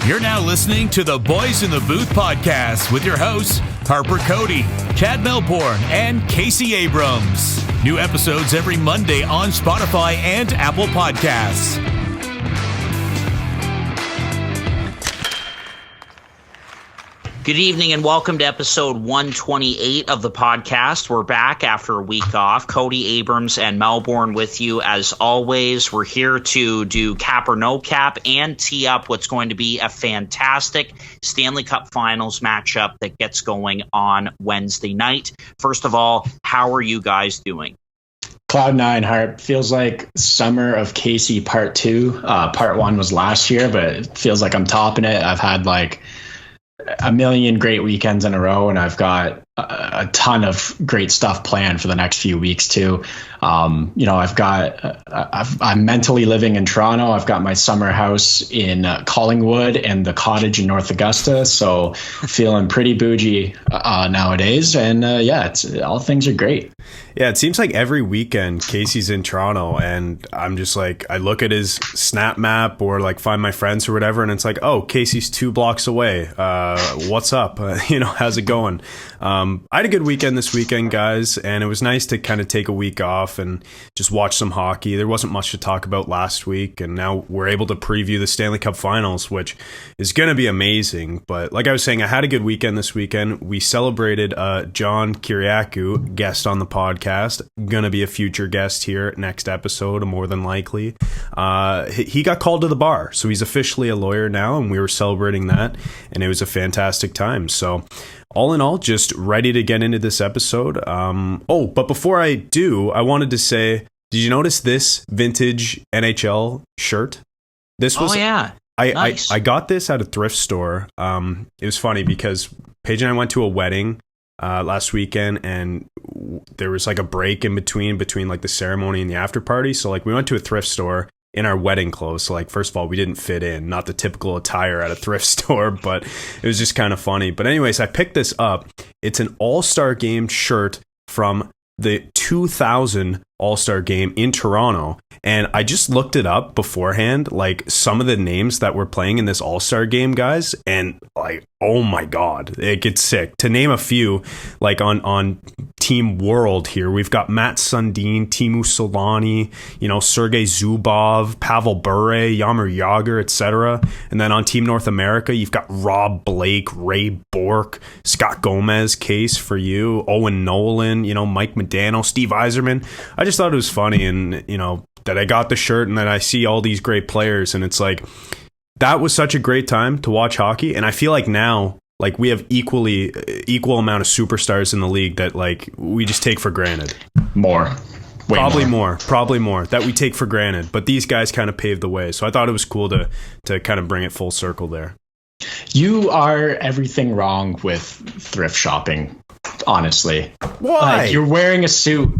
You're now listening to the Boys in the Booth podcast with your hosts, Harper Cody, Chad Melbourne, and Casey Abrams. New episodes every Monday on Spotify and Apple Podcasts. Good evening and welcome to episode 128 of the podcast. We're back after a week off. Cody Abrams and Melbourne with you as always. We're here to do cap or no cap and tee up what's going to be a fantastic Stanley Cup Finals matchup that gets going on Wednesday night. First of all, how are you guys doing? Cloud 9, Harp. Feels like Summer of Casey Part 2. Part 1 was last year, but it feels like I'm topping it. I've had like a million great weekends in a row, and I've got a ton of great stuff planned for the next few weeks too. I'm mentally living in Toronto. I've got my summer house in Collingwood and the cottage in North Augusta. So feeling pretty bougie nowadays. And all things are great. Yeah, it seems like every weekend Casey's in Toronto, and I'm just like, I look at his Snap map or like find my friends or whatever, and it's like, oh, Casey's 2 blocks away. What's up? How's it going? I had a good weekend this weekend, guys, and it was nice to kind of take a week off and just watch some hockey. There wasn't much to talk about last week, and now we're able to preview the Stanley Cup Finals, which is going to be amazing. But like I was saying, I had a good weekend this weekend. We celebrated John Kiriakou, guest on the podcast, going to be a future guest here next episode, more than likely. He got called to the bar, so he's officially a lawyer now, and we were celebrating that, and it was a fantastic time. So all in all, just ready to get into this episode. But before I do, I wanted to say, did you notice this vintage NHL shirt? This was, nice. I got this at a thrift store. It was funny because Paige and I went to a wedding last weekend, and there was like a break in between like the ceremony and the after party. So like we went to a thrift store in our wedding clothes. So like, first of all, we didn't fit in, not the typical attire at a thrift store, but it was just kind of funny. But anyways, I picked this up. It's an All-Star Game shirt from the 2000 All-Star Game in Toronto. And I just looked it up beforehand, like some of the names that were playing in this All-Star Game, guys, and like, oh my God, it gets sick. To name a few, like on Team World here, we've got Matt Sundin, Teemu Solani, Sergei Zubov, Pavel Bure, Jaromir Jagr, etc. And then on Team North America, you've got Rob Blake, Ray Bourque, Scott Gomez, case for you, Owen Nolan, Mike Modano, Steve Yzerman. I just thought it was funny, and that I got the shirt and then I see all these great players, and it's like, that was such a great time to watch hockey. And I feel like now, like, we have equal amount of superstars in the league that like we just take for granted. Probably more that we take for granted, but these guys kind of paved the way. So I thought it was cool to kind of bring it full circle there. You are everything wrong with thrift shopping, honestly. Why? Like, you're wearing a suit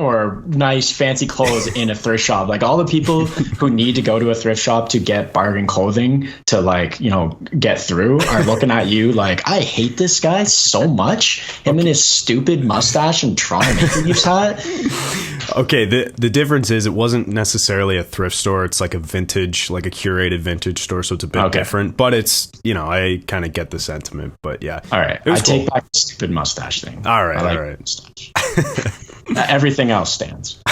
or nice fancy clothes in a thrift shop. Like, all the people who need to go to a thrift shop to get bargain clothing to get through are looking at you like, I hate this guy so much. Him and his stupid mustache and Toronto Maple Leafs hat. Okay, the difference is it wasn't necessarily a thrift store. It's like a vintage, like a curated vintage store, so it's a bit different. But it's, I kind of get the sentiment. But yeah. All right. I take back the stupid mustache thing. All right. All right. Mustache. Everything else stands.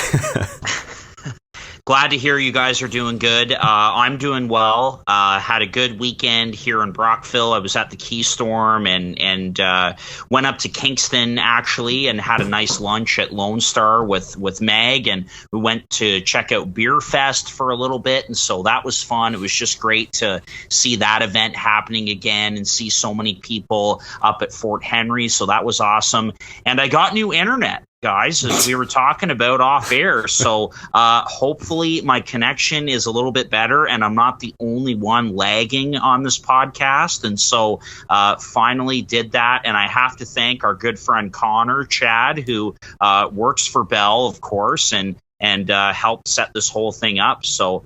Glad to hear you guys are doing good. I'm doing well. Had a good weekend here in Brockville. I was at the Keystorm and went up to Kingston actually and had a nice lunch at Lone Star with Meg, and we went to check out Beer Fest for a little bit, and so that was fun. It was just great to see that event happening again and see so many people up at Fort Henry. So that was awesome. And I got new internet, guys, as we were talking about off air. So hopefully my connection is a little bit better and I'm not the only one lagging on this podcast. And so finally did that. And I have to thank our good friend Connor, Chad, who works for Bell, of course, and helped set this whole thing up. So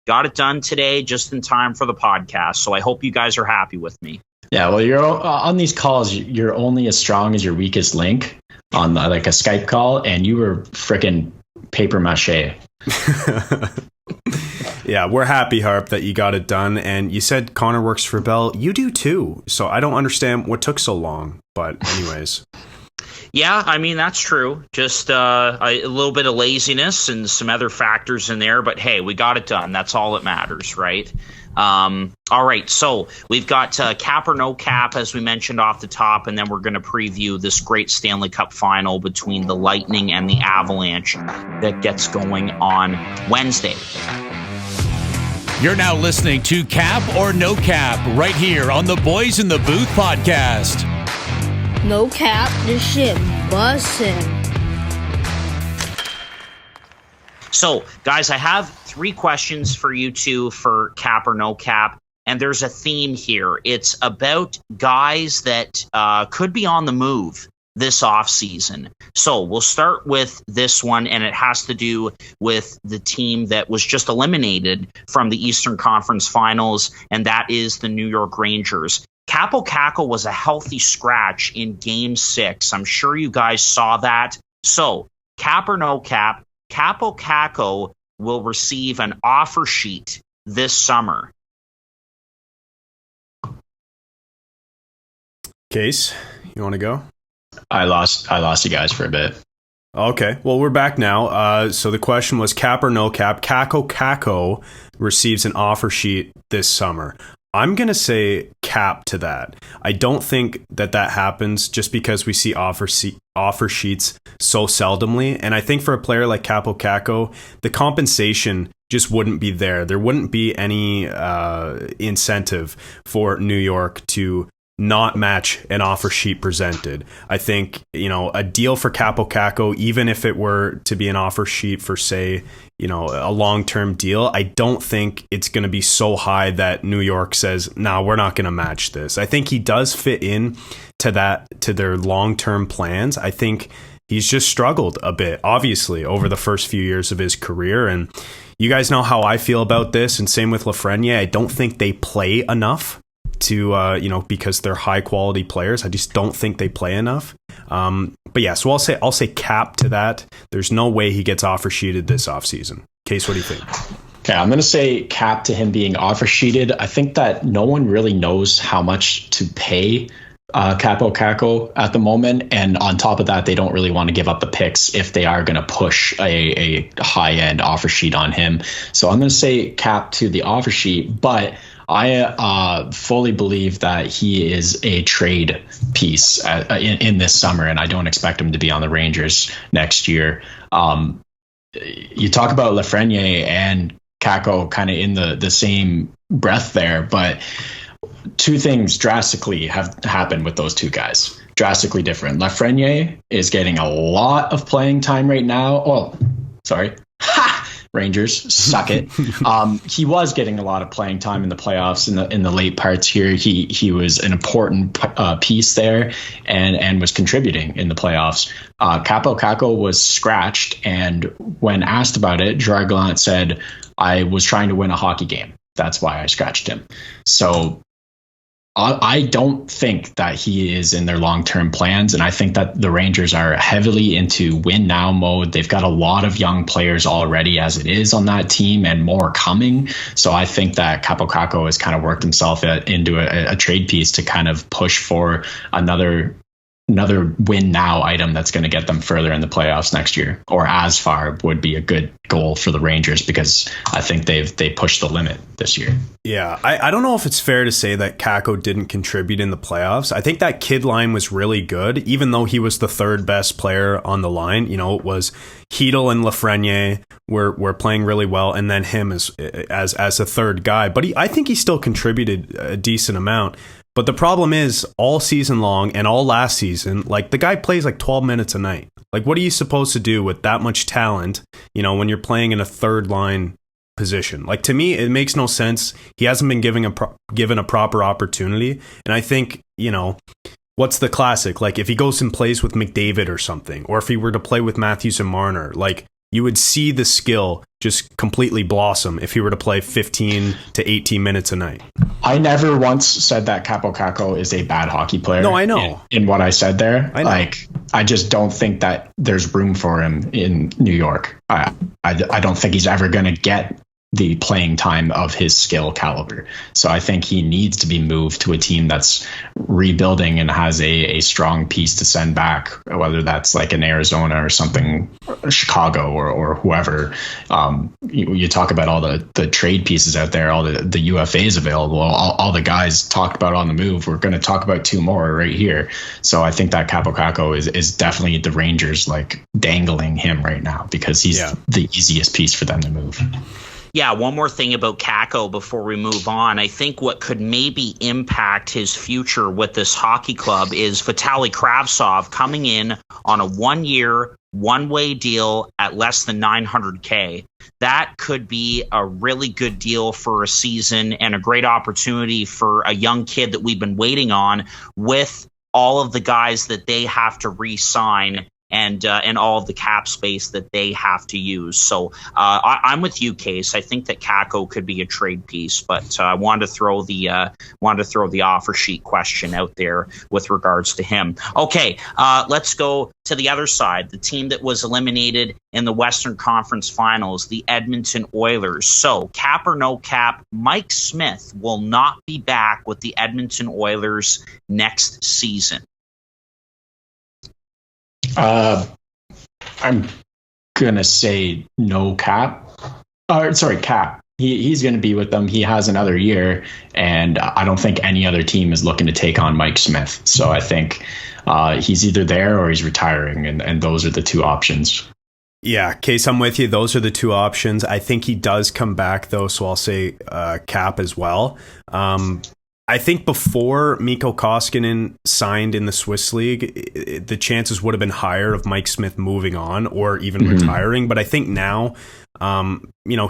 got it done today just in time for the podcast. So I hope you guys are happy with me. Yeah, well, you're on these calls, you're only as strong as your weakest link on like a Skype call, and you were freaking paper mache Yeah, we're happy, Harp, that you got it done. And you said Connor works for Bell. You do too. So I don't understand what took so long. But anyways. Yeah, I mean, that's true. Just a little bit of laziness and some other factors in there. But hey, we got it done. That's all that matters, right? All right, so we've got cap or no cap, as we mentioned off the top, and then we're going to preview this great Stanley Cup final between the Lightning and the Avalanche that gets going on Wednesday. You're now listening to Cap or No Cap right here on the Boys in the Booth podcast. No cap, this shit bussin'. So, guys, I have 3 questions for you two for cap or no cap, and there's a theme here. It's about guys that could be on the move this offseason. So we'll start with this one, and it has to do with the team that was just eliminated from the Eastern Conference Finals, and that is the New York Rangers. Kaapo Kakko was a healthy scratch in Game 6. I'm sure you guys saw that. So, cap or no cap, Kaapo Kakko will receive an offer sheet this summer. Case, you want to go? I lost you guys for a bit. Okay, well, we're back now. So the question was cap or no cap. Kakko receives an offer sheet this summer. I'm going to say cap to that. I don't think that happens just because we see offer sheets so seldomly. And I think for a player like Kaapo Kakko, the compensation just wouldn't be there. There wouldn't be any incentive for New York to not match an offer sheet presented. I think, a deal for Kaapo Kakko, even if it were to be an offer sheet for, say, a long-term deal, I don't think it's going to be so high that New York says, no, we're not going to match this. I think he does fit in to their long-term plans. I think he's just struggled a bit, obviously, over the first few years of his career. And you guys know how I feel about this. And same with Lafreniere. I don't think they play enough to because they're high quality players. I just don't think they play enough. But yeah, so I'll say cap to that. There's no way he gets offer sheeted this offseason. Case, what do you think? Okay, I'm going to say cap to him being offer sheeted. I think that no one really knows how much to pay Kaapo Kakko at the moment, and on top of that, they don't really want to give up the picks if they are going to push a high end offer sheet on him. So I'm going to say cap to the offer sheet, but I fully believe that he is a trade piece in this summer, and I don't expect him to be on the Rangers next year. You talk about Lafreniere and Kakko kind of in the same breath there, but two things drastically have happened with those two guys. Drastically different. Lafreniere is getting a lot of playing time right now. Oh, sorry. Rangers, suck it. He was getting a lot of playing time in the playoffs in the late parts here. He was an important piece there and was contributing in the playoffs. Kaapo Kakko was scratched, and when asked about it, Gerard Gallant said, "I was trying to win a hockey game. That's why I scratched him." So I don't think that he is in their long-term plans, and I think that the Rangers are heavily into win now mode. They've got a lot of young players already as it is on that team, and more coming. So I think that Kaapo Kakko has kind of worked himself into a trade piece to kind of push for another win now item that's going to get them further in the playoffs next year, or as far would be a good goal for the Rangers, because I think they pushed the limit this year. Yeah, I don't know if it's fair to say that Kakko didn't contribute in the playoffs. I think that kid line was really good, even though he was the third best player on the line. It was Hedl and Lafreniere were playing really well, and then him as a third guy. But I think he still contributed a decent amount. But the problem is, all season long and all last season, the guy plays 12 minutes a night. What are you supposed to do with that much talent, when you're playing in a third line position? To me, it makes no sense. He hasn't been given a proper opportunity. And I think, what's the classic? If he goes and plays with McDavid or something, or if he were to play with Matthews and Marner, You would see the skill just completely blossom if he were to play 15 to 18 minutes a night. I never once said that Kaapo Kakko is a bad hockey player. No, I know. In what I said there. I know. Like, I just don't think that there's room for him in New York. I don't think he's ever going to get the playing time of his skill caliber. So I think he needs to be moved to a team that's rebuilding and has a strong piece to send back, whether that's like in Arizona or something, Chicago or whoever. You talk about all the trade pieces out there, all the UFAs available, all the guys talked about on the move. We're going to talk about two more right here. So I think that Kaapo Kakko is definitely the Rangers like dangling him right now because he's the easiest piece for them to move. Yeah, one more thing about Kakko before we move on. I think what could maybe impact his future with this hockey club is Vitaly Kravtsov coming in on a 1-year, one-way deal at less than $900K. That could be a really good deal for a season and a great opportunity for a young kid that we've been waiting on with all of the guys that they have to re-sign and all of the cap space that they have to use. So I'm with you, Case. I think that Kakko could be a trade piece, but I wanted to throw the offer sheet question out there with regards to him. Okay, let's go to the other side. The team that was eliminated in the Western Conference Finals, the Edmonton Oilers. So, cap or no cap, Mike Smith will not be back with the Edmonton Oilers next season. I'm gonna say no cap. Cap. He's gonna be with them. He has another year, and I don't think any other team is looking to take on Mike Smith. So I think he's either there or he's retiring, and those are the two options. Yeah, Case, I'm with you. Those are the two options. I think he does come back, though, so I'll say cap as well. I think before Mikko Koskinen signed in the Swiss League, the chances would have been higher of Mike Smith moving on or even retiring. But I think now,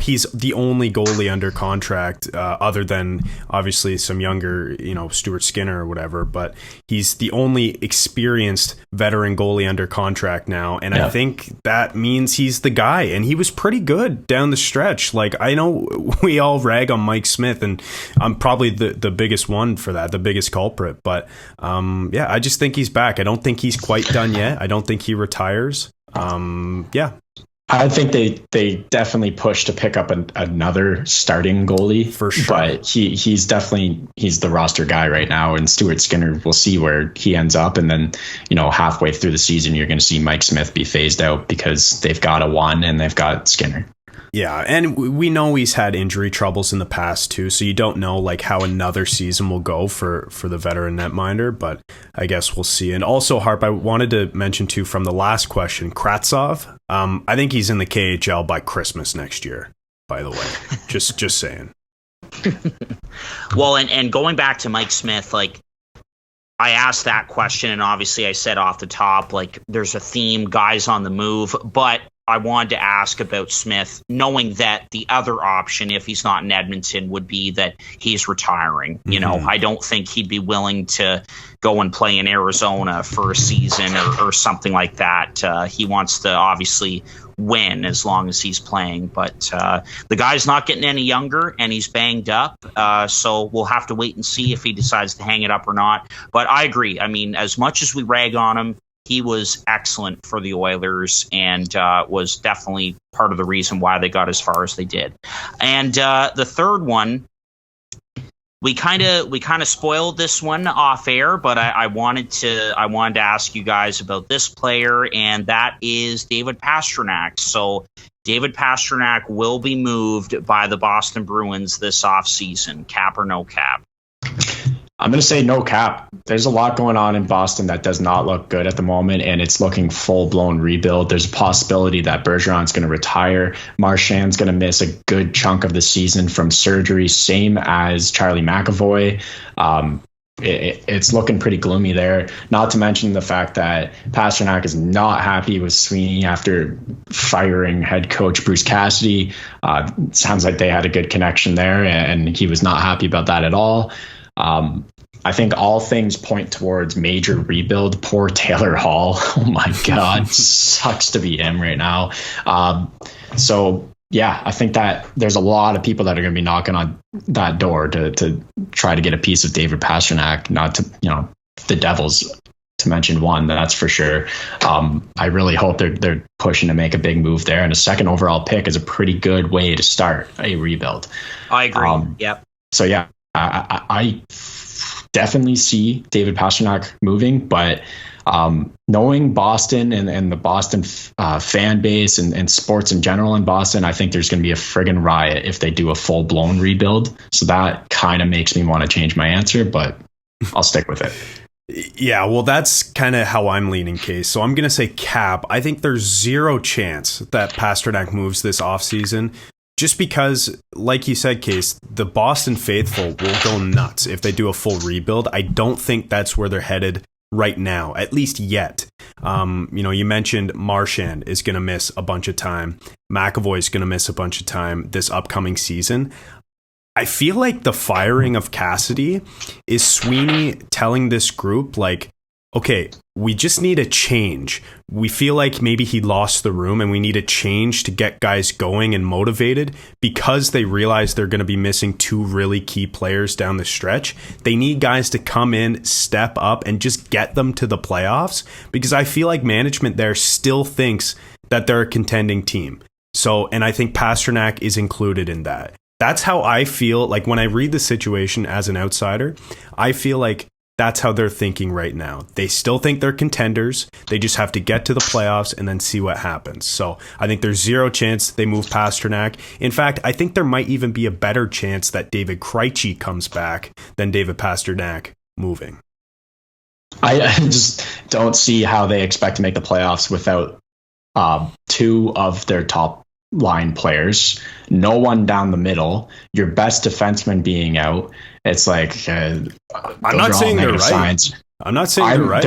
he's the only goalie under contract other than obviously some younger, Stuart Skinner or whatever. But he's the only experienced veteran goalie under contract now. And I think that means he's the guy. And he was pretty good down the stretch. Like, I know we all rag on Mike Smith, and I'm probably the biggest one for that, the biggest culprit. But I just think he's back. I don't think he's quite done yet. I don't think he retires. I think they definitely push to pick up another starting goalie for sure. But he's the roster guy right now, and Stuart Skinner, we'll see where he ends up, and then halfway through the season you're going to see Mike Smith be phased out because they've got a one and they've got Skinner. Yeah, and we know he's had injury troubles in the past too, so you don't know like how another season will go for the veteran netminder, but I guess we'll see. And also, Harp, I wanted to mention too from the last question, Kravtsov. I think he's in the KHL by Christmas next year, by the way. just saying. Well, and going back to Mike Smith, like, I asked that question, and obviously I said off the top, like, there's a theme, guys on the move, but I wanted to ask about Smith, knowing that the other option, if he's not in Edmonton, would be that he's retiring. I don't think he'd be willing to go and play in Arizona for a season or something like that. He wants to obviously win as long as he's playing, but the guy's not getting any younger and he's banged up. So we'll have to wait and see if he decides to hang it up or not. But I agree. I mean, as much as we rag on him, he was excellent for the Oilers and was definitely part of the reason why they got as far as they did. And the third one, we kind of spoiled this one off air, but I wanted to ask you guys about this player, and that is David Pastronack. So David Pastronack will be moved by the Boston Bruins this offseason. Cap or no cap? I'm going to say no cap. There's a lot going on in Boston that does not look good at the moment, and it's looking full-blown rebuild. There's a possibility that Bergeron's going to retire. Marchand's going to miss a good chunk of the season from surgery, same as Charlie McAvoy. It's looking pretty gloomy there, not to mention the fact that Pasternak is not happy with Sweeney after firing head coach Bruce Cassidy. Sounds like they had a good connection there, and he was not happy about that at all. I think all things point towards major rebuild. Poor Taylor Hall. Oh my God, sucks to be him right now. So yeah, I think that there's a lot of people that are going to be knocking on that door to try to get a piece of David Pastronack. Not to the Devils, to mention one, that's for sure. I really hope they're pushing to make a big move there, and a second overall pick is a pretty good way to start a rebuild. I agree. Yep. So yeah, I definitely see David Pastrnak moving, but knowing Boston and the Boston fan base and sports in general in Boston, I think there's going to be a friggin' riot if they do a full-blown rebuild. So that kind of makes me want to change my answer, but I'll stick with it. Yeah, well, that's kind of how I'm leaning, Case. So I'm going to say cap. I think there's zero chance that Pastrnak moves this offseason. Just because, like you said, Case, the Boston faithful will go nuts if they do a full rebuild. I don't think that's where they're headed right now, at least yet. You mentioned Marchand is going to miss a bunch of time. McAvoy is going to miss a bunch of time this upcoming season. I feel like the firing of Cassidy is Sweeney telling this group, like, okay, we just need a change. We feel like maybe he lost the room and we need a change to get guys going and motivated because they realize they're going to be missing two really key players down the stretch. They need guys to come in, step up, and just get them to the playoffs because I feel like management there still thinks that they're a contending team. So, and I think Pastrnak is included in that. That's how I feel. Like when I read the situation as an outsider, I feel like that's how they're thinking right now. They still think they're contenders. They just have to get to the playoffs and then see what happens. So I think there's zero chance they move Pastrnak. In fact, I think there might even be a better chance that David Krejci comes back than David Pastrnak moving. I just don't see how they expect to make the playoffs without two of their top line players, no one down the middle, your best defenseman being out. It's like I'm not saying they're right. Signs. I'm not saying they're right.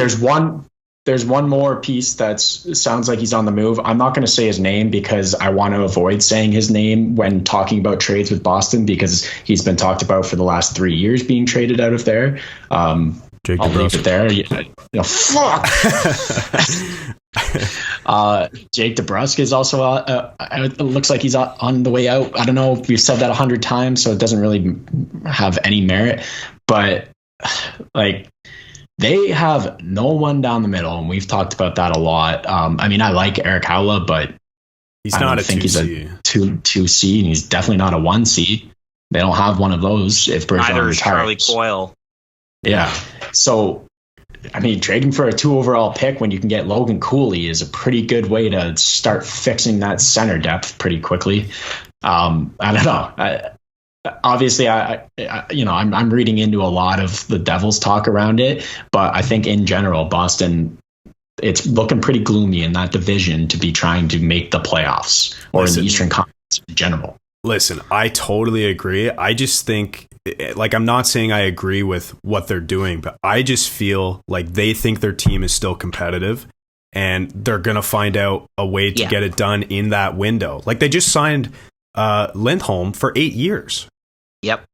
There's one more piece that sounds like he's on the move. I'm not going to say his name because I want to avoid saying his name when talking about trades with Boston because he's been talked about for the last 3 years being traded out of there. Jake I'll leave it there. Fuck. Jake DeBrusk is also it looks like he's on the way out. I don't know if we've said that 100 times, so it doesn't really have any merit. But like they have no one down the middle, and we've talked about that a lot. I like Eric Howla, but he's not a 2C. He's a 2C, and he's definitely not a 1C. They don't have one of those. If Bergeron neither is Charlie retires. Coyle. Yeah. So, trading for a 2 overall pick when you can get Logan Cooley is a pretty good way to start fixing that center depth pretty quickly. I don't know. Obviously, I'm reading into a lot of the Devils talk around it, but I think in general, Boston, it's looking pretty gloomy in that division to be trying to make the playoffs or in the Eastern Conference in general. Listen, I totally agree. I just think, I'm not saying I agree with what they're doing, but I just feel like they think their team is still competitive and they're going to find out a way to get it done in that window. Like they just signed Lindholm for 8 years. Yep.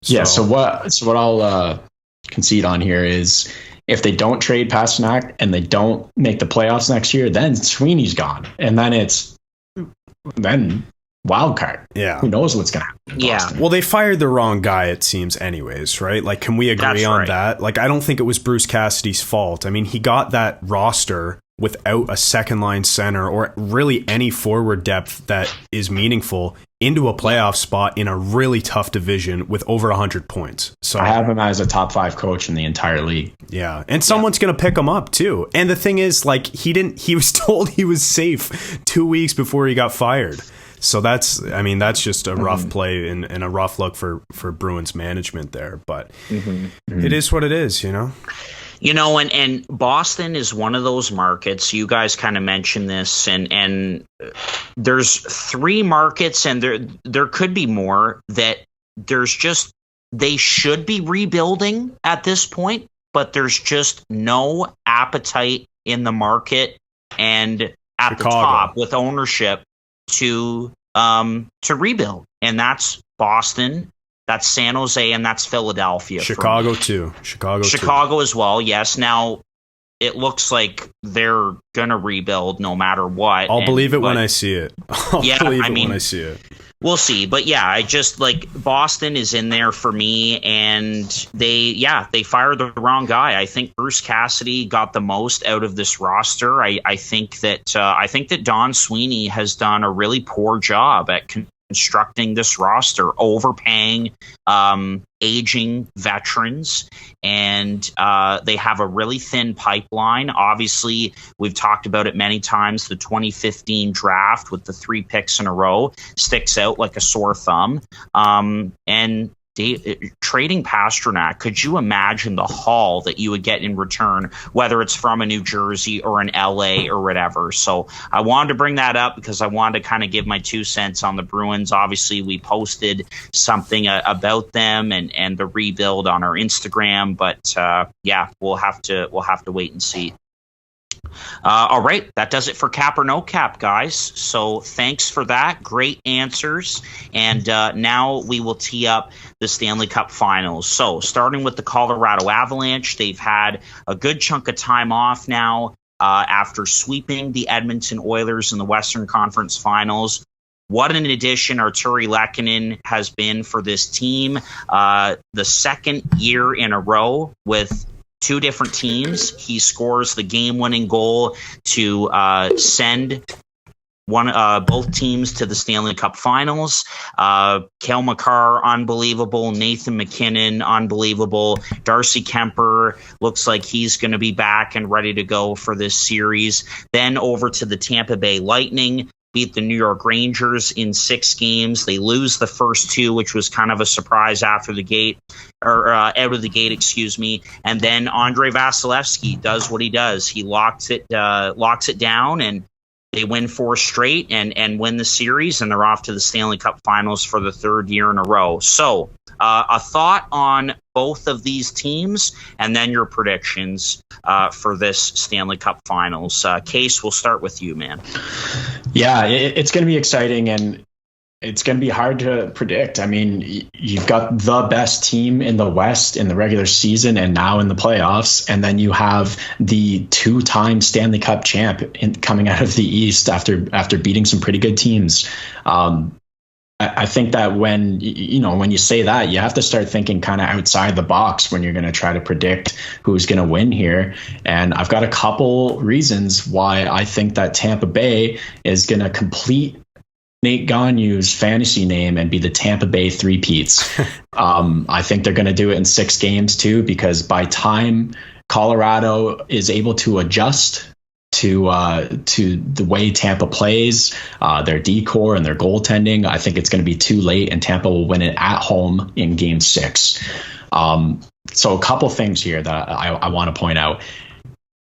So what I'll concede on here is if they don't trade Pastrnak and they don't make the playoffs next year, then Sweeney's gone. And then wild card. Yeah. Who knows what's going to happen? Yeah. Well, they fired the wrong guy, it seems, anyways, right? Like, can we agree on that? Like, I don't think it was Bruce Cassidy's fault. He got that roster without a second line center or really any forward depth that is meaningful into a playoff spot in a really tough division with over 100 points. So I have him as a top 5 coach in the entire league. Yeah. And someone's going to pick him up too. And the thing is, he was told he was safe 2 weeks before he got fired. So that's just a rough play and a rough look for Bruins management there. But it is what it is, And Boston is one of those markets. You guys kind of mentioned this, and there's 3 markets, and there could be more that they should be rebuilding at this point, but there's just no appetite in the market and at the top with ownership to rebuild, and that's Boston, That's San Jose and that's Philadelphia. Chicago too. Chicago as well. Yes. Now it looks like they're gonna rebuild no matter what. I'll believe it when I see it. When I see it. We'll see. But yeah, I just like Boston is in there for me, and they fired the wrong guy. I think Bruce Cassidy got the most out of this roster. I think that Don Sweeney has done a really poor job at constructing this roster, overpaying aging veterans, and they have a really thin pipeline. Obviously, we've talked about it many times. The 2015 draft with the 3 picks in a row sticks out like a sore thumb. And trading Pastronack, could you imagine the haul that you would get in return, whether it's from a New Jersey or an LA or whatever? So I wanted to bring that up because I wanted to kind of give my 2 cents on the Bruins. Obviously, we posted something about them and the rebuild on our Instagram, but we'll have to wait and see. All right, that does it for Cap or No Cap, guys. So thanks for that. Great answers. And now we will tee up the Stanley Cup Finals. So starting with the Colorado Avalanche, they've had a good chunk of time off now after sweeping the Edmonton Oilers in the Western Conference Finals. What an addition Arturi Lehkonen has been for this team. The second year in a row with 2 different teams. He scores the game-winning goal to send both teams to the Stanley Cup Finals. Cale Makar, unbelievable. Nathan McKinnon, unbelievable. Darcy Kemper looks like he's going to be back and ready to go for this series. Then over to the Tampa Bay Lightning. Beat the New York Rangers in 6 games. They lose the first 2, which was kind of a surprise out of the gate. And then Andrei Vasilevsky does what he does. He locks it down, and they win 4 straight and win the series, and they're off to the Stanley Cup Finals for the 3rd year in a row. So a thought on both of these teams, and then your predictions for this Stanley Cup Finals. Case, we'll start with you, man. Yeah, it's going to be exciting, and it's going to be hard to predict. I mean, you've got the best team in the West in the regular season and now in the playoffs, and then you have the 2-time Stanley Cup champ coming out of the East after beating some pretty good teams. I think that when you say that, you have to start thinking kind of outside the box when you're going to try to predict who's going to win here. And I've got a couple reasons why I think that Tampa Bay is going to complete Nate Gagne's fantasy name and be the Tampa Bay Three-Peats. I think they're going to do it in 6 games too, because by time Colorado is able to adjust to the way Tampa plays, their decor and their goaltending, I think it's going to be too late, and Tampa will win it at home in Game 6. So a couple things here that I want to point out.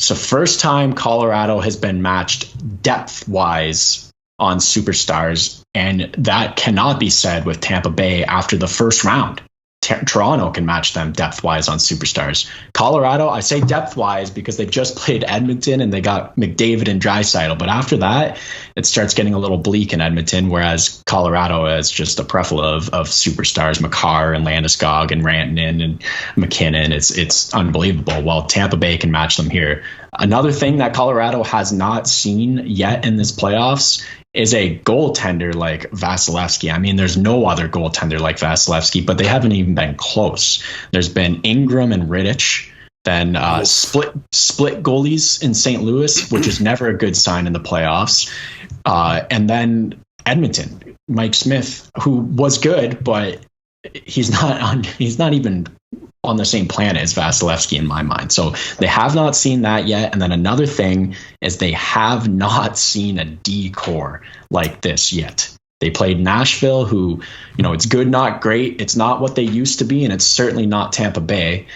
So first time Colorado has been matched depth-wise on superstars, and that cannot be said with Tampa Bay after the first round. Toronto can match them depth-wise on superstars. Colorado, I say depth-wise because they just played Edmonton and they got McDavid and Draisaitl. But after that, it starts getting a little bleak in Edmonton, whereas Colorado is just a plethora of superstars, Makar and Landeskog and Rantanen and McKinnon. It's unbelievable. Well, Tampa Bay can match them here. Another thing that Colorado has not seen yet in this playoffs is a goaltender like Vasilevsky. I mean, there's no other goaltender like Vasilevsky, but they haven't even been close. There's been Ingram and Rittich, then split goalies in St. Not which is never a good sign in the playoffs. And then Edmonton, Mike Smith, who was good, but he's not even on the same planet as Vasilevsky in my mind. So they have not seen that yet. And then another thing is they have not seen a D-core like this yet. They played Nashville, who, it's good, not great. It's not what they used to be, and it's certainly not Tampa Bay.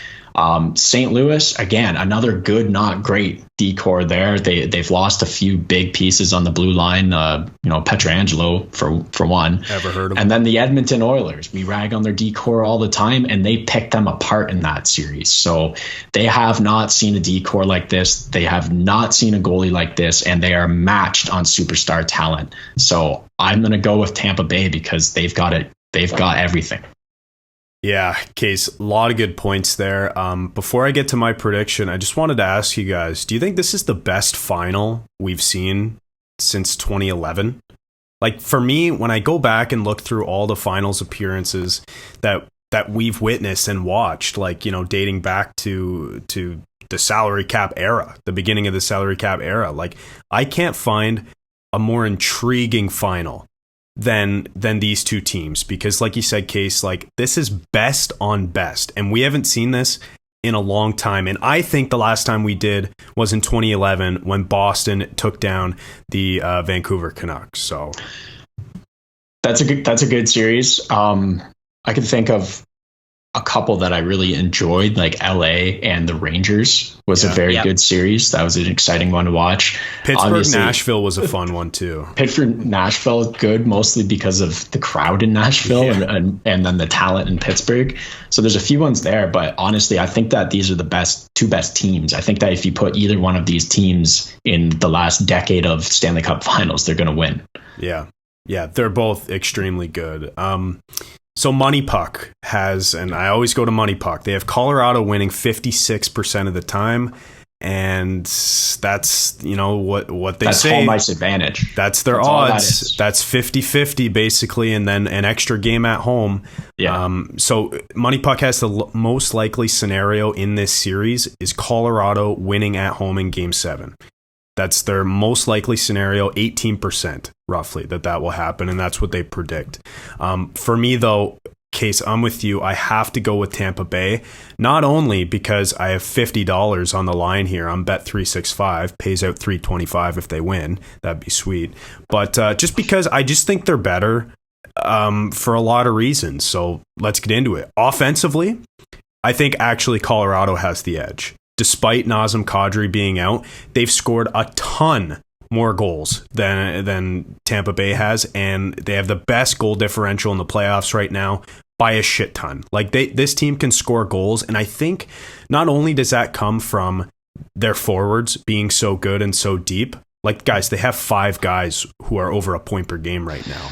St. Louis, again, another good, not great D-core there. They've lost a few big pieces on the blue line. Pietrangelo for one. Ever heard of him? And then the Edmonton Oilers. We rag on their D-core all the time, and they picked them apart in that series. So they have not seen a D-core like this. They have not seen a goalie like this, and they are matched on superstar talent. So I'm going to go with Tampa Bay because they've got it. They've got everything. Yeah, Case, a lot of good points there. Before I get to my prediction, I just wanted to ask you guys, do you think this is the best final we've seen since 2011? Like, for me, when I go back and look through all the finals appearances that we've witnessed and watched, like, you know, dating back to the salary cap era, the beginning of the salary cap era, like, I can't find a more intriguing final than these two teams, because like you said, Case, like, this is best on best, and we haven't seen this in a long time. And I think the last time we did was in 2011 when Boston took down the Vancouver Canucks. So that's a good series. I can think of a couple that I really enjoyed, like LA and the Rangers was a very good series. That was an exciting one to watch. Pittsburgh, Nashville was a fun one too. Pittsburgh, Nashville, good mostly because of the crowd in Nashville and then the talent in Pittsburgh. So there's a few ones there, but honestly, I think that these are the two best teams. I think that if you put either one of these teams in the last decade of Stanley Cup finals, they're going to win. Yeah. Yeah. They're both extremely good. So Money Puck has, and I always go to Money Puck, they have Colorado winning 56% of the time. And that's, you know, what they say. That's home ice advantage. That's their odds. That's 50-50 basically, and then an extra game at home. Yeah. So Money Puck has the most likely scenario in this series is Colorado winning at home in Game 7. That's their most likely scenario, 18% roughly that will happen, and that's what they predict. For me, though, Case, I'm with you. I have to go with Tampa Bay, not only because I have $50 on the line here on Bet365, pays out $325 if they win. That'd be sweet. But just because I just think they're better for a lot of reasons. So let's get into it. Offensively, I think actually Colorado has the edge. Despite Nazem Kadri being out, they've scored a ton more goals than Tampa Bay has, and they have the best goal differential in the playoffs right now by a shit ton. Like, this team can score goals, and I think not only does that come from their forwards being so good and so deep, like, guys, they have 5 guys who are over a point per game right now.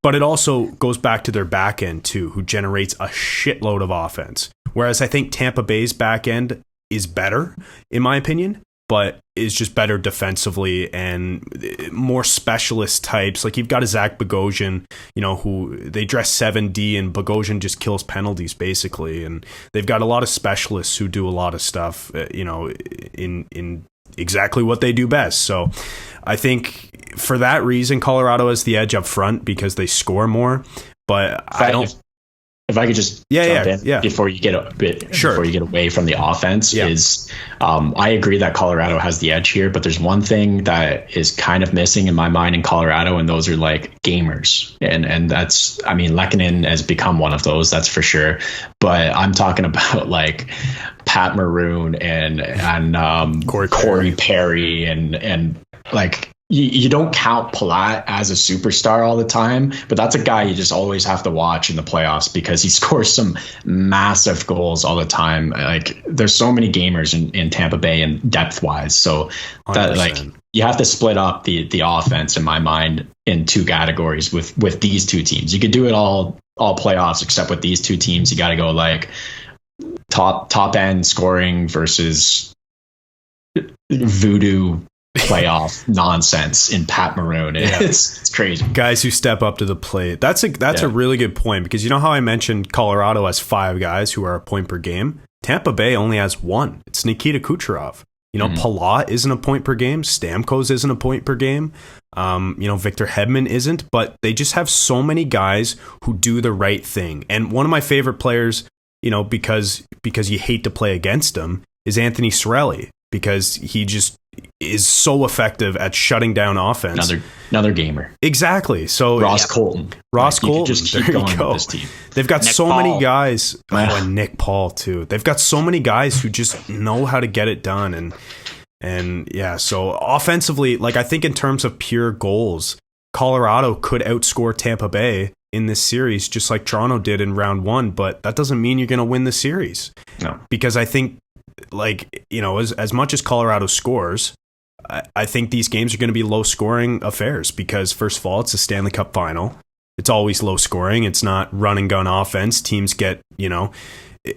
But it also goes back to their back end too, who generates a shitload of offense. Whereas I think Tampa Bay's back end is better, in my opinion, but is just better defensively and more specialist types. Like, you've got a Zach Bogosian, you know, who they dress 7D, and Bogosian just kills penalties basically. And they've got a lot of specialists who do a lot of stuff, you know, in exactly what they do best. So I think for that reason, Colorado has the edge up front because they score more. But if I could just jump in before you get before you get away from the offense, is I agree that Colorado has the edge here, but there's one thing that is kind of missing in my mind in Colorado, and those are like gamers, and that's, I mean, Lehkonen has become one of those, that's for sure, but I'm talking about like Pat Maroon and Corey Perry and like. You don't count Palat as a superstar all the time, but that's a guy you just always have to watch in the playoffs because he scores some massive goals all the time. Like, there's so many gamers in Tampa Bay and depth wise. So that 100%. Like, you have to split up the offense in my mind in 2 categories with these 2 teams. You could do it all playoffs, except with these 2 teams, you got to go like top end scoring versus voodoo playoff nonsense in Pat Maroon. It's crazy. Guys who step up to the plate. That's a really good point, because you know how I mentioned Colorado has 5 guys who are a point per game? Tampa Bay only has 1. It's Nikita Kucherov. You know, Palat isn't a point per game. Stamkos isn't a point per game. You know, Victor Hedman isn't, but they just have so many guys who do the right thing. And one of my favorite players, you know, because you hate to play against him, is Anthony Cirelli, because he just is so effective at shutting down offense. Another gamer. Exactly. So Colton. Colton. Just keep going with this team. They've got Nick so Paul. many guys. And Nick Paul too. They've got so many guys who just know how to get it done. And yeah, so offensively, like, I think in terms of pure goals, Colorado could outscore Tampa Bay in this series, just like Toronto did in round 1, but that doesn't mean you're going to win the series. No. Because I think, like, you know, as much as Colorado scores, I think these games are going to be low scoring affairs because, first of all, it's a Stanley Cup final. It's always low scoring. It's not run and gun offense. Teams get,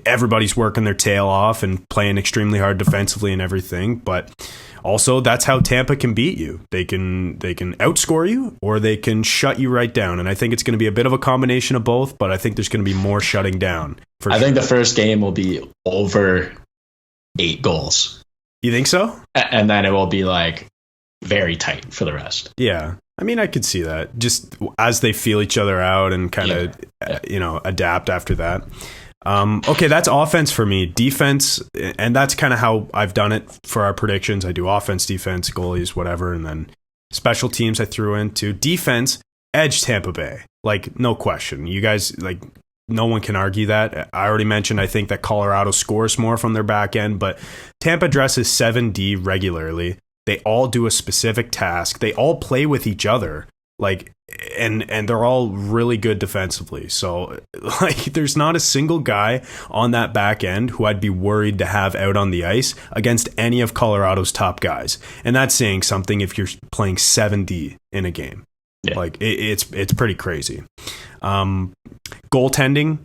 everybody's working their tail off and playing extremely hard defensively and everything. But also, that's how Tampa can beat you. They can outscore you, or they can shut you right down. And I think it's going to be a bit of a combination of both, but I think there's going to be more shutting down. I think the first game will be over 8 goals. You think so? And then it will be like very tight for the rest. Yeah. I mean, I could see that just as they feel each other out and kind of, adapt after that. Okay, that's offense for me. Defense, and that's kind of how I've done it for our predictions. I do offense, defense, goalies, whatever, and then special teams I threw into. Defense, edge Tampa Bay. Like, no question. You guys, like, no one can argue that. I already mentioned I think that Colorado scores more from their back end, but Tampa dresses 7D regularly. They all do a specific task. They all play with each other. Like, and they're all really good defensively. So, like, there's not a single guy on that back end who I'd be worried to have out on the ice against any of Colorado's top guys. And that's saying something if you're playing 7D in a game. Yeah. Like, it's pretty crazy. Goaltending,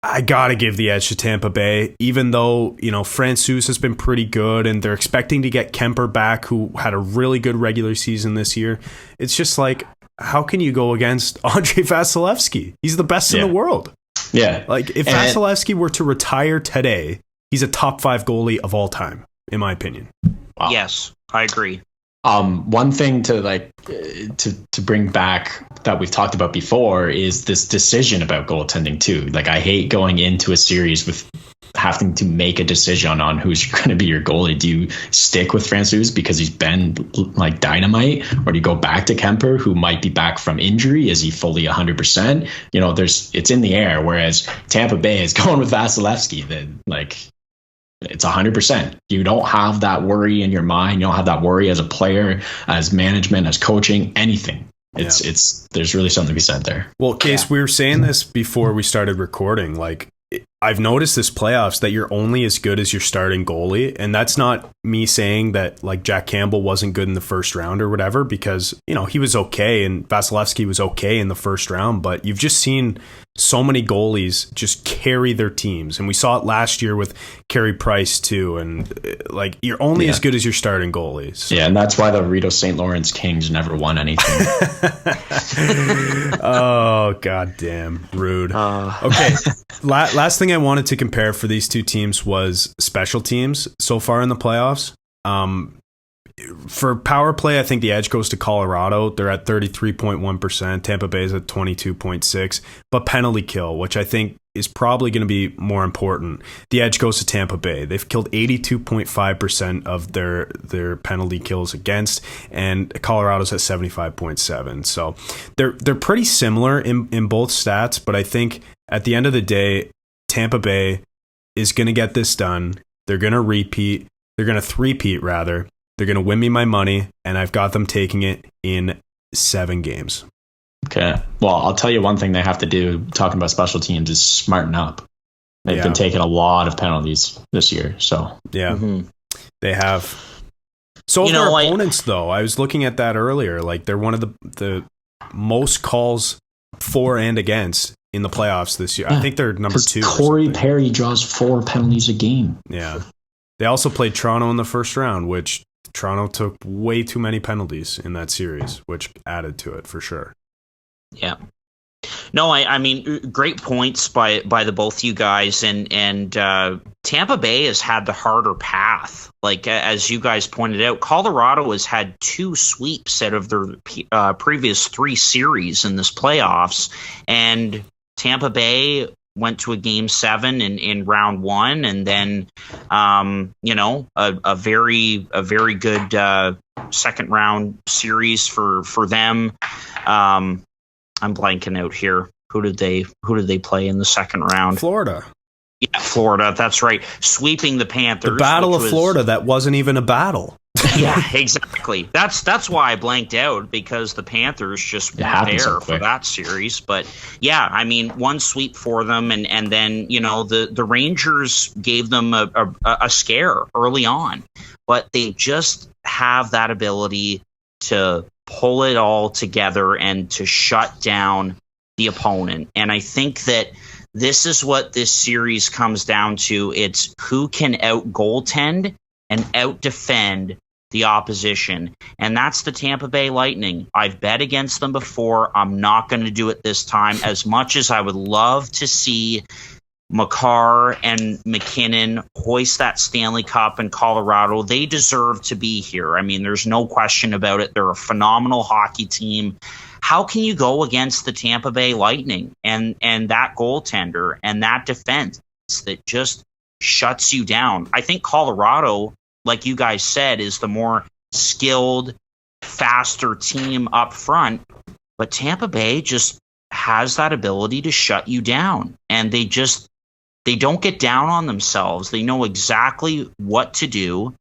I gotta give the edge to Tampa Bay, even though, Francouz has been pretty good and they're expecting to get Kemper back, who had a really good regular season this year. It's just like, how can you go against Andrei Vasilevsky? He's the best in the world. Yeah. Like, if Vasilevsky were to retire today, he's a top 5 goalie of all time, in my opinion. Wow. Yes, I agree. One thing to bring back that we've talked about before is this decision about goaltending too. Like, I hate going into a series with having to make a decision on who's going to be your goalie. Do you stick with Francouz because he's been like dynamite, or do you go back to Kemper, who might be back from injury? Is he fully 100%? It's in the air. Whereas Tampa Bay is going with Vasilevsky. That, like, it's 100%. You don't have that worry in your mind. You don't have that worry as a player, as management, as coaching, anything. There's really something to be said there. Well, Case, we were saying this before we started recording. Like, I've noticed this playoffs that you're only as good as your starting goalie. And that's not me saying that, like, Jack Campbell wasn't good in the first round or whatever, because, he was okay and Vasilevsky was okay in the first round. But you've just seen so many goalies just carry their teams. And we saw it last year with Carey Price too. And, like, you're only as good as your starting goalies. So. Yeah, and that's why the Rito St. Lawrence Kings never won anything. Oh, goddamn. Rude. Okay. Last thing I wanted to compare for these two teams was special teams so far in the playoffs. For power play, I think the edge goes to Colorado. They're at 33.1%. Tampa Bay is at 22.6%. But penalty kill, which I think is probably going to be more important, the edge goes to Tampa Bay. They've killed 82.5% of their penalty kills against, and Colorado's at 75.7%. So they're pretty similar in both stats, but I think at the end of the day, Tampa Bay is going to get this done. They're going to repeat. They're going to three-peat, rather. They're going to win me my money, and I've got them taking it in 7 games. Okay. Well, I'll tell you one thing they have to do, talking about special teams, is smarten up. They've been taking a lot of penalties this year. So yeah, they have. So their opponents, though, I was looking at that earlier. Like, they're one of the most calls for and against in the playoffs this year. I think they're number 2. Corey Perry draws 4 penalties a game. Yeah. They also played Toronto in the first round, which Toronto took way too many penalties in that series, which added to it for sure. Yeah. No, I mean, great points by the both you guys, and Tampa Bay has had the harder path. Like, as you guys pointed out, Colorado has had 2 sweeps out of their previous 3 series in this playoffs, and Tampa Bay went to a game 7 in round 1, and then a very good second round series for them. I'm blanking out here. Who did they play in the second round? Florida. Yeah, Florida. That's right. Sweeping the Panthers. The Battle of Florida. That wasn't even a battle. Yeah, exactly. That's why I blanked out, because the Panthers just weren't there for that series. But yeah, I mean, 1 sweep for them, and then the Rangers gave them a scare early on, but they just have that ability to pull it all together and to shut down the opponent. And I think that this is what this series comes down to. It's who can out goaltend and out defend the opposition. And that's the Tampa Bay Lightning. I've bet against them before. I'm not going to do it this time. As much as I would love to see Makar and McKinnon hoist that Stanley Cup in Colorado, they deserve to be here. I mean, there's no question about it. They're a phenomenal hockey team. How can you go against the Tampa Bay Lightning and that goaltender and that defense that just shuts you down? I think Colorado, like you guys said, is the more skilled, faster team up front, but Tampa Bay just has that ability to shut you down, and they don't get down on themselves. They know exactly what to do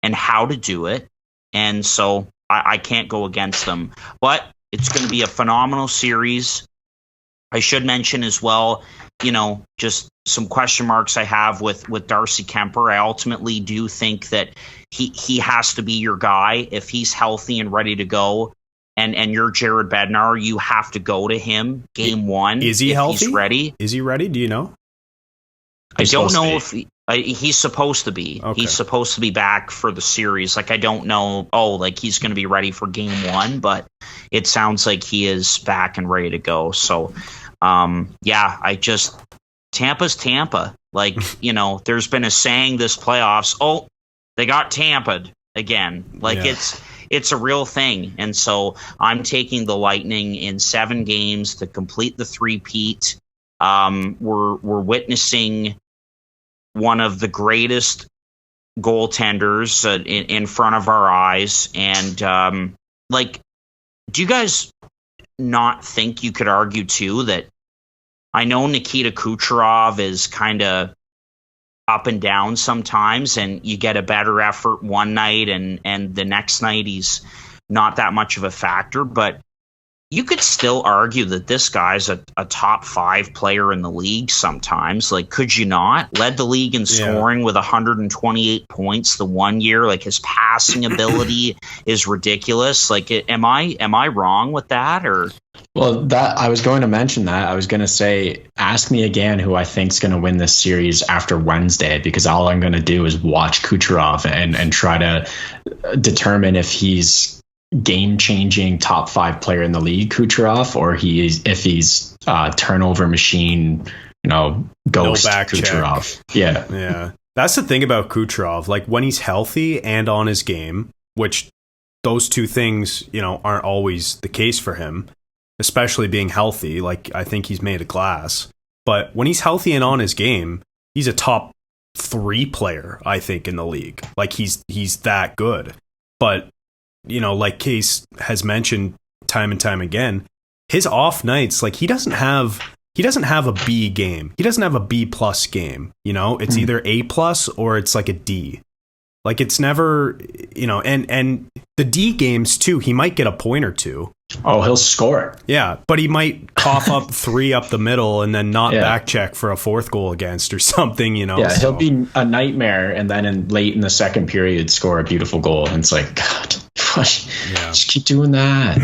and how to do it. And so I can't go against them. But it's going to be a phenomenal series. I should mention as well, just some question marks I have with Darcy Kemper. I ultimately do think that he has to be your guy. If he's healthy and ready to go, and you're Jared Bednar, you have to go to him game one. Is he healthy? He's ready. Is he ready? Do you know? I don't know if he's supposed to be. Okay. He's supposed to be back for the series. Like, I don't know. He's going to be ready for game one, but it sounds like he is back and ready to go. So, Tampa's Tampa. Like, there's been a saying this playoffs, they got Tampa'd again. Like, yeah. It's a real thing. And so I'm taking the Lightning in 7 games to complete the three-peat. We're witnessing one of the greatest goaltenders in front of our eyes. And do you guys not think you could argue too that I know Nikita Kucherov is kind of up and down sometimes, and you get a better effort one night and the next night he's not that much of a factor, but you could still argue that this guy's a top 5 player in the league sometimes. Like, could you not? Led the league in scoring with 128 points the one year. Like, his passing ability is ridiculous. Like, am I wrong with that? Or well, that I was going to mention that. I was going to say, ask me again who I think's going to win this series after Wednesday, because all I'm going to do is watch Kucherov and try to determine if he's game-changing top 5 player in the league, Kucherov, or if he's turnover machine, ghost no back Kucherov. Check. Yeah. That's the thing about Kucherov. Like, when he's healthy and on his game, which those two things, aren't always the case for him, especially being healthy. Like, I think he's made of glass. But when he's healthy and on his game, he's a top 3 player, I think, in the league. Like, he's that good. But like Case has mentioned time and time again, his off nights, like, he doesn't have a B game. He doesn't have a B plus game. It's either A plus or it's like a D. Like, it's never, and the D games too, he might get a point or two. Oh, he'll score. Yeah, but he might cough up 3 up the middle and then not back check for a 4th goal against or something, Yeah, he'll be a nightmare and then late in the second period score a beautiful goal. And it's like, God, just keep doing that.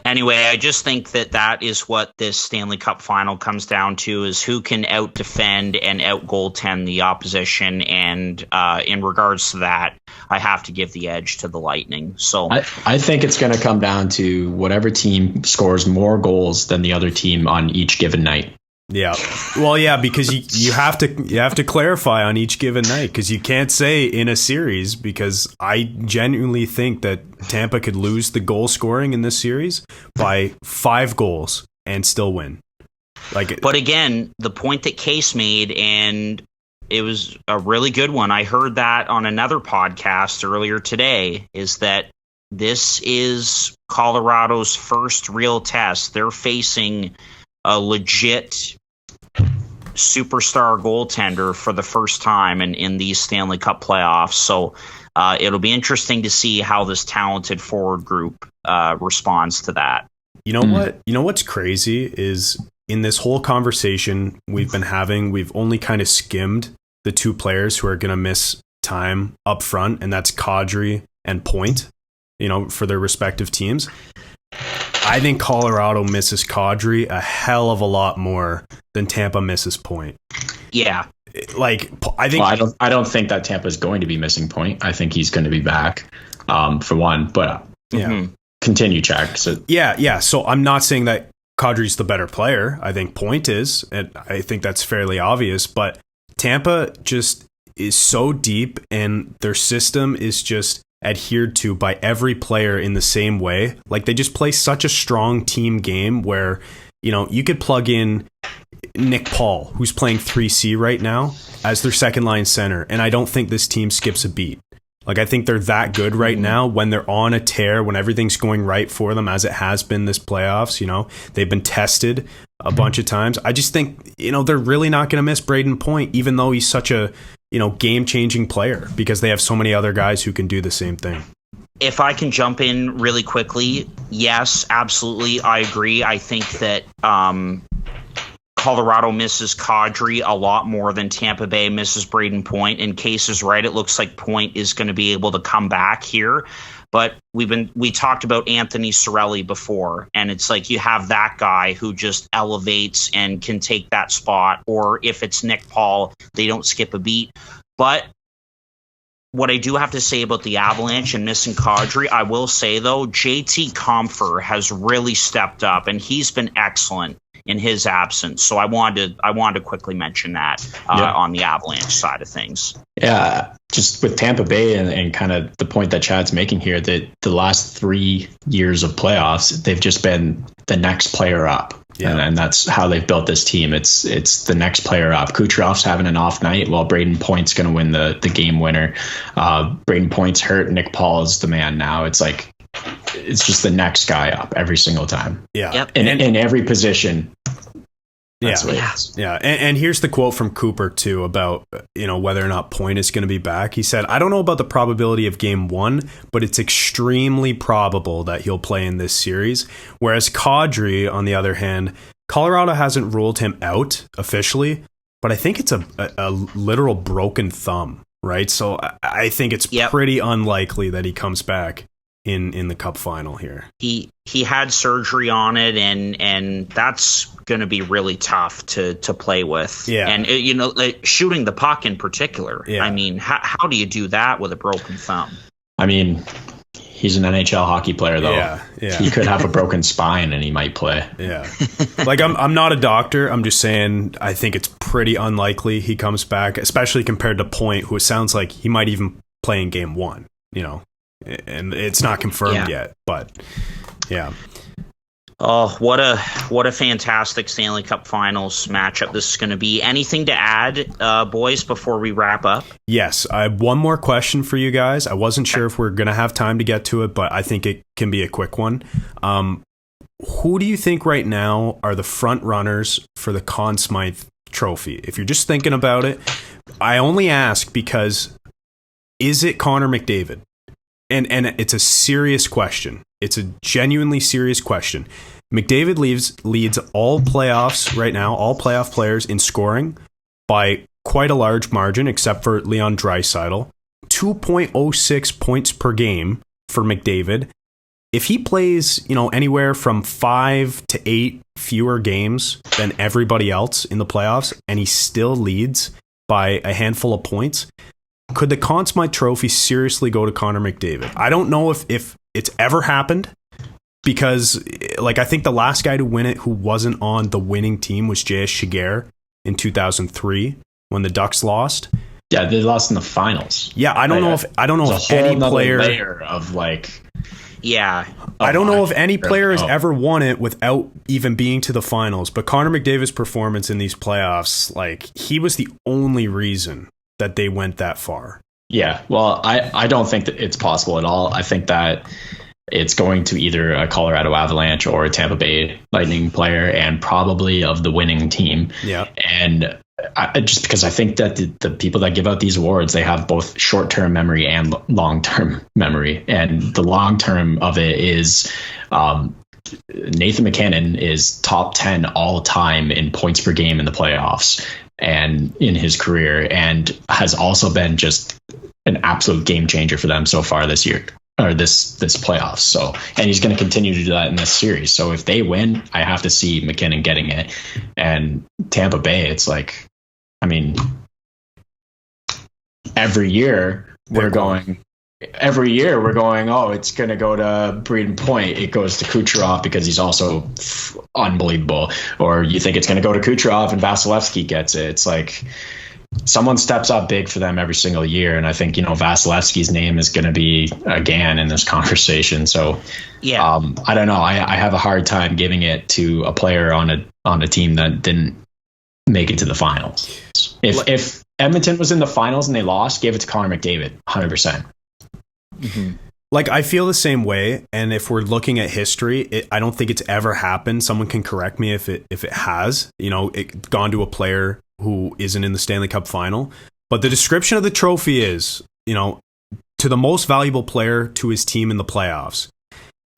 Anyway, I just think that is what this Stanley Cup final comes down to, is who can out-defend and out-goaltend the opposition. And in regards to that, I have to give the edge to the Lightning. So I think it's going to come down to whatever team scores more goals than the other team on each given night. Yeah. Well, yeah, because you have to clarify on each given night, because you can't say in a series, because I genuinely think that Tampa could lose the goal scoring in this series by 5 goals and still win. But again, the point that Case made, and it was a really good one. I heard that on another podcast earlier today, is that this is Colorado's first real test. They're facing a legit superstar goaltender for the first time in these Stanley Cup playoffs. So it'll be interesting to see how this talented forward group responds to that. You know what? You know what's crazy is, in this whole conversation we've been having, we've only kind of skimmed the 2 players who are going to miss time up front, and that's Kadri and Point. for their respective teams. I think Colorado misses Kadri a hell of a lot more than Tampa misses Point. Yeah. Like, I think I don't think that Tampa's going to be missing Point. I think he's going to be back for one, but continue, Chad. So yeah. So I'm not saying that Kadri's the better player. I think Point is, and I think that's fairly obvious, but Tampa just is so deep and their system is just adhered to by every player in the same way. Like, they just play such a strong team game where, you could plug in Nick Paul, who's playing 3C right now, as their second line center, and I don't think this team skips a beat. Like, I think they're that good right now when they're on a tear, when everything's going right for them, as it has been this playoffs. They've been tested a bunch of times. I just think, they're really not going to miss Braden Point, even though he's such a, game-changing player, because they have so many other guys who can do the same thing. If I can jump in really quickly, yes, absolutely, I agree. I think that Colorado misses Kadri a lot more than Tampa Bay misses Braden Point. And Case is right. It looks like Point is going to be able to come back here. But we talked about Anthony Cirelli before, and it's like you have that guy who just elevates and can take that spot. Or if it's Nick Paul, they don't skip a beat. But what I do have to say about the Avalanche and missing Kadri, I will say, though, JT Compher has really stepped up, and he's been excellent in his absence. So I wanted to quickly mention that on the Avalanche side of things. Yeah, just with Tampa Bay and kind of the point that Chad's making here, that the last 3 years of playoffs, they've just been the next player up. Yeah. And that's how they've built this team. It's the next player up. Kucherov's having an off night while Braden Point's going to win the game winner. Braden Point's hurt. Nick Paul is the man now. It's like, it's just the next guy up every single time. Yeah. Yep. In every position. That's what it is. Yeah. And here's the quote from Cooper too about, whether or not Point is going to be back. He said, "I don't know about the probability of game one, but it's extremely probable that he'll play in this series." Whereas Kadri, on the other hand, Colorado hasn't ruled him out officially, but I think it's a literal broken thumb, right? So I think it's pretty unlikely that he comes back in the Cup final here. He had surgery on it, and that's going to be really tough to play with. Yeah. And like shooting the puck in particular. Yeah. I mean, how do you do that with a broken thumb? I mean, he's an NHL hockey player, though. Yeah. He could have a broken spine and he might play. Yeah. Like, I'm not a doctor. I'm just saying I think it's pretty unlikely he comes back, especially compared to Point, who it sounds like he might even play in game one, and it's not confirmed yet, but yeah. Oh, what a fantastic Stanley Cup Finals matchup this is going to be. Anything to add, boys, before we wrap up? Yes, I have one more question for you guys. I wasn't sure if we're going to have time to get to it, but I think it can be a quick one. Who do you think right now are the front runners for the Conn Smythe Trophy? If you're just thinking about it, I only ask because, is it Connor McDavid? And it's a serious question. It's a genuinely serious question. McDavid leads all playoffs right now, all playoff players in scoring by quite a large margin, except for Leon Draisaitl. 2.06 points per game for McDavid. If he plays, anywhere from 5 to 8 fewer games than everybody else in the playoffs, and he still leads by a handful of points, could the Conn Smythe Trophy seriously go to Connor McDavid? I don't know if it's ever happened, because I think the last guy to win it who wasn't on the winning team was J.S. Shiger in 2003 when the Ducks lost. Yeah, they lost in the finals. Yeah, I don't know if any player layer of I don't know if any player has ever won it without even being to the finals, but Connor McDavid's performance in these playoffs, he was the only reason that they went that far. Yeah, well, I don't think that it's possible at all. I think that it's going to either a Colorado Avalanche or a Tampa Bay Lightning player, and probably of the winning team. Yeah. And just because I think that the people that give out these awards, they have both short-term memory and long-term memory. And the long-term of it is Nathan McKinnon is top 10 all time in points per game in the playoffs and in his career, and has also been just an absolute game changer for them so far this year. or this playoffs. So, and he's going to continue to do that in this series. So if they win, I have to see McKinnon getting it. And Tampa Bay, it's like, I mean, every year we're going, oh, it's going to go to Breeden Point. It goes to Kucherov because he's also unbelievable. Or you think it's going to go to Kucherov and Vasilevsky gets it. It's like someone steps up big for them every single year. And I think, Vasilevsky's name is going to be again in this conversation. So yeah, I don't know. I have a hard time giving it to a player on a team that didn't make it to the finals. If Edmonton was in the finals and they lost, give it to Connor McDavid, 100%. Mm-hmm. Like, I feel the same way, and if we're looking at history, I don't think it's ever happened. Someone can correct me if it has, it gone to a player who isn't in the Stanley Cup final. But the description of the trophy is, to the most valuable player to his team in the playoffs.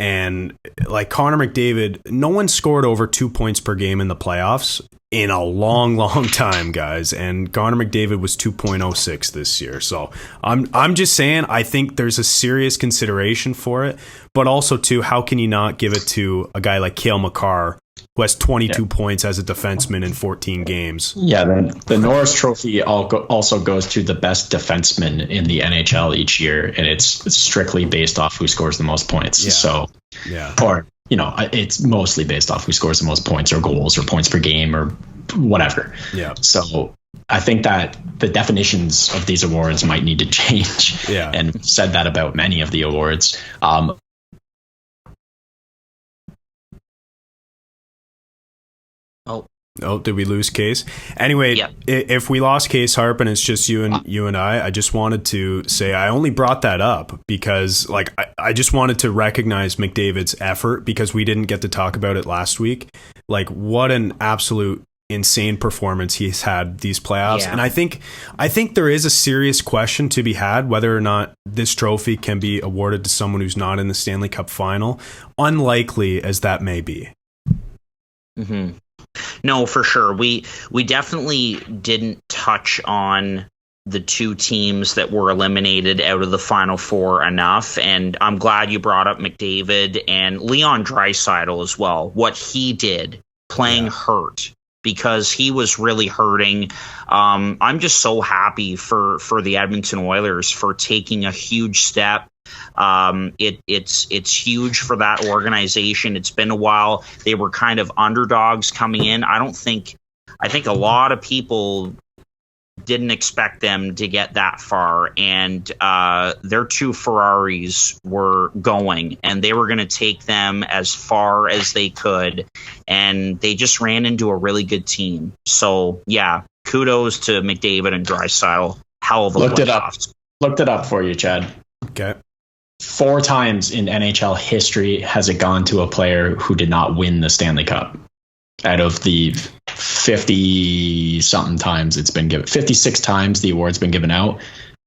And like Connor McDavid, no one scored over 2 points per game in the playoffs in a long, long time, guys. And Connor McDavid was 2.06 this year. So I'm just saying, I think there's a serious consideration for it. But also, too, how can you not give it to a guy like Cale Makar, who has 22 points as a defenseman in 14 games? Yeah, the Norris Trophy also goes to the best defenseman in the NHL each year, and it's strictly based off who scores the most points. Yeah. So, or it's mostly based off who scores the most points or goals or points per game or whatever. Yeah. So I think that the definitions of these awards might need to change. Yeah. And we've said that about many of the awards. Oh, did we lose Case? Anyway, if we lost Case Harp and it's just you and I just wanted to say I only brought that up because I just wanted to recognize McDavid's effort because we didn't get to talk about it last week. Like, what an absolute insane performance he's had these playoffs. Yeah. And I think there is a serious question to be had whether or not this trophy can be awarded to someone who's not in the Stanley Cup final, unlikely as that may be. Mm-hmm. No, for sure. We definitely didn't touch on the two teams that were eliminated out of the Final Four enough, and I'm glad you brought up McDavid and Leon Draisaitl as well. What he did playing hurt, because he was really hurting. I'm just so happy for the Edmonton Oilers for taking a huge step. It's huge for that organization. It's been a while. They were kind of underdogs coming in. I think a lot of people didn't expect them to get that far, and their two Ferraris were going, and they were going to take them as far as they could, and they just ran into a really good team. So yeah, kudos to McDavid and Draisaitl. Hell of a looked it up for you, Chad. Okay. 4 times in NHL history has it gone to a player who did not win the Stanley Cup. Out of the 50-something times it's been given, 56 times the award's been given out.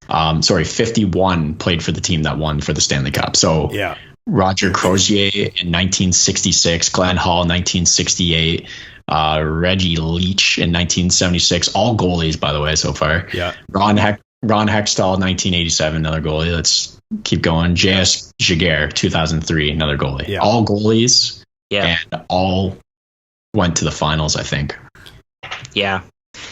51 played for the team that won for the Stanley Cup. So yeah, Roger Crozier in 1966, Glenn Hall 1968, Reggie Leach in 1976. All goalies, by the way, so far. Yeah. Ron Hextall 1987, another goalie. Let's keep going. J.S. Jaguar 2003, another goalie. Yeah. All goalies. Yeah. And all went to the finals, I think. Yeah.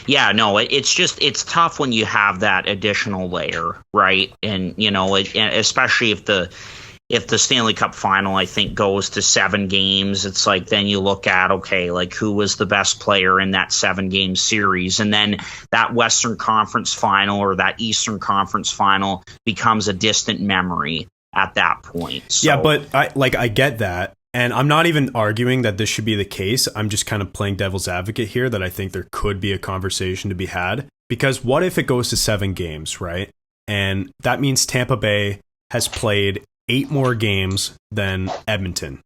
Yeah, no, it's tough when you have that additional layer, right? And, and especially if the Stanley Cup final, I think, goes to 7 games, it's like then you look at, okay, like who was the best player in that 7-game series? And then that Western Conference final or that Eastern Conference final becomes a distant memory at that point. So, yeah, but I get that. And I'm not even arguing that this should be the case. I'm just kind of playing devil's advocate here that I think there could be a conversation to be had. Because what if it goes to 7 games, right? And that means Tampa Bay has played 8 more games than Edmonton.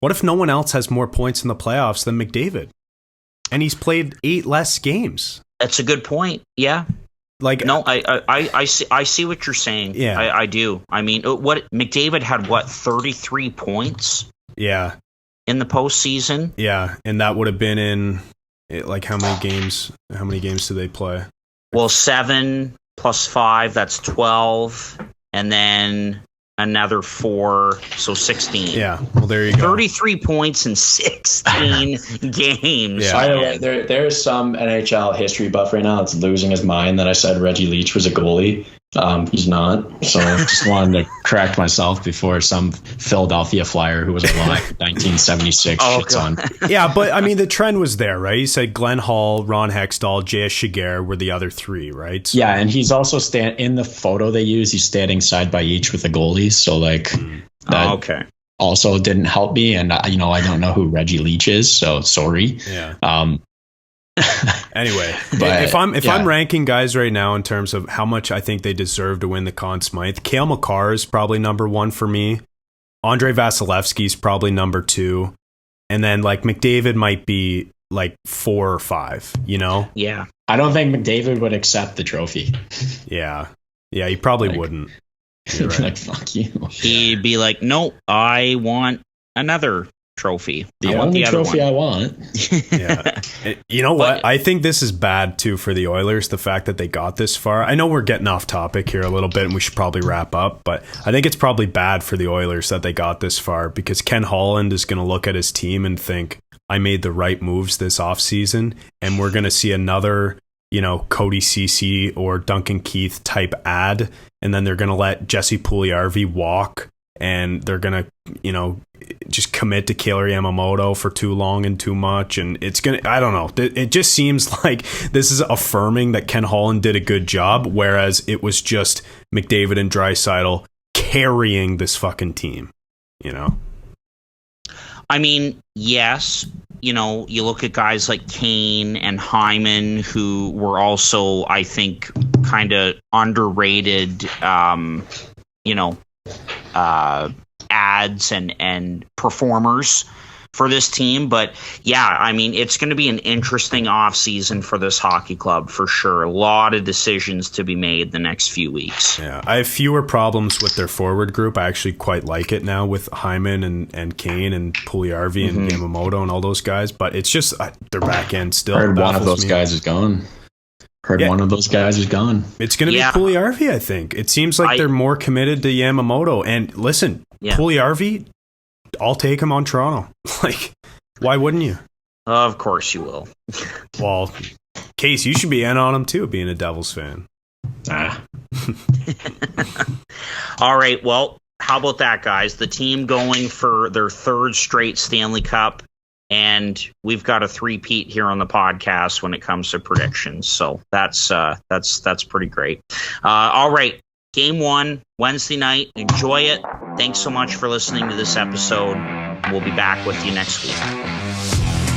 What if no one else has more points in the playoffs than McDavid? And he's played 8 less games. That's a good point. Yeah. Like, no, I see what you're saying. Yeah. I do. I mean, what McDavid had 33 points? Yeah. In the postseason? Yeah, and that would have been in like how many games do they play? Well, 7 plus 5, that's 12. And then another 4, so 16. Yeah, well, there you go. 33 points in 16 games. By the way, there's some NHL history buff right now that's losing his mind that I said Reggie Leach was a goalie. He's not. So I just wanted to correct myself before some Philadelphia Flyer who was alive in 1976 shits on. Yeah, but I mean, the trend was there, right? You said Glenn Hall, Ron Hextall, J.S. Shiger were the other 3, right? So, yeah, and he's also in the photo they use, he's standing side by each with the goalies. So, like, that also didn't help me. And, I don't know who Reggie Leach is, so sorry. Yeah. Anyway, but if I'm ranking guys right now in terms of how much I think they deserve to win the Conn Smythe, Cale Makar is probably number 1 for me. Andre Vasilevsky's probably number 2, and then like McDavid might be like 4 or 5. Yeah. I don't think McDavid would accept the trophy. Yeah, he probably wouldn't. You're right. Like, fuck you. He'd be like, no, I want another trophy. The only trophy I want. Yeah. You know what? I think this is bad too for the Oilers, the fact that they got this far. I know we're getting off topic here a little bit and we should probably wrap up, but I think it's probably bad for the Oilers that they got this far because Ken Holland is going to look at his team and think, I made the right moves this offseason, and we're going to see another, Cody Ceci or Duncan Keith type ad, and then they're going to let Jesse Puljujarvi walk, and they're going to, just commit to Kailer Yamamoto for too long and too much. And it's going to, I don't know. It just seems like this is affirming that Ken Holland did a good job, whereas it was just McDavid and Draisaitl carrying this fucking team, I mean, yes, you look at guys like Kane and Hyman, who were also, I think, kind of underrated, ads and performers for this team. But yeah, I mean, it's going to be an interesting offseason for this hockey club for sure. A lot of decisions to be made the next few weeks. Yeah, I have fewer problems with their forward group. I actually quite like it now with Hyman and Kane and Puljujarvi and Yamamoto and all those guys. But it's just their back end still. Heard one of those guys is gone. One of those guys is gone. It's going to be Puljujarvi, I think. It seems like they're more committed to Yamamoto. And listen, Puljujarvi, I'll take him on Toronto. Like, why wouldn't you? Of course you will. Well, Case, you should be in on him too, being a Devils fan. All right, well, how about that, guys? The team going for their 3rd straight Stanley Cup, and we've got a 3-peat here on the podcast when it comes to predictions. So that's pretty great. All right. Game 1, Wednesday night. Enjoy it. Thanks so much for listening to this episode. We'll be back with you next week.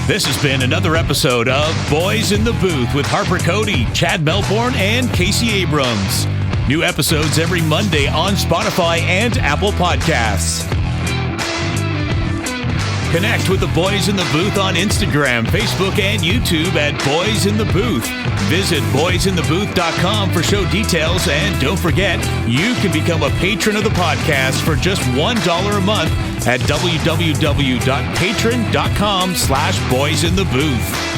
This has been another episode of Boys in the Booth with Harper Cody, Chad Melbourne, and Casey Abrams. New episodes every Monday on Spotify and Apple Podcasts. Connect with the Boys in the Booth on Instagram, Facebook, and YouTube at Boys in the Booth. Visit boysinthebooth.com for show details, and don't forget, you can become a patron of the podcast for just $1 a month at www.patreon.com/boysinthebooth.